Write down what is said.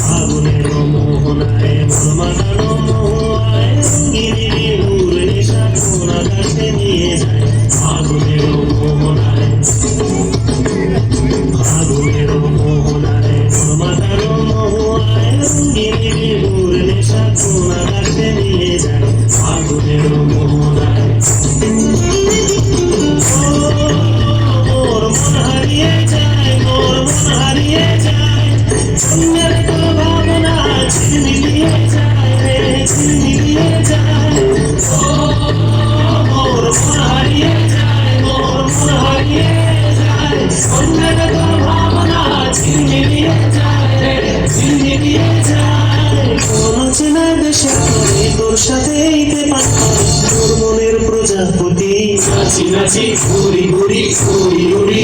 ফাগুনের মোহনায় মন মাতানো মহুয়ায় রঙ্গিনী উর নেশা কোন আকাশে নিয়ে যায়। ফাগুনের মোহনায় ফাগুনের মোহনায় মন মাতানো মহুয়ায় রঙ্গিনী উর নেশা কোন আকাশে নিয়ে যায়। ফাগুনের মোহনায় মোর মন হারিয়ে যায়, মোর মন হারিয়ে যায়। অন্যের কোনো ভাবনা ঝিলমিলিয়ে যায় রে, ঝিলমিলিয়ে যায়। মোর মন হারিয়ে যায়, মোর মন হারিয়ে যায়। অন্যের কোনো ভাবনা ঝিলমিলিয়ে যায় রে, ঝিলমিলিয়ে যায়। কোন চেনা দেশে করে তোর সাথে ইতে পান করে তোর মনের প্রজাপতি। নাচি নাচি ঘুরি ঘুরি ঘুরি ঘুরি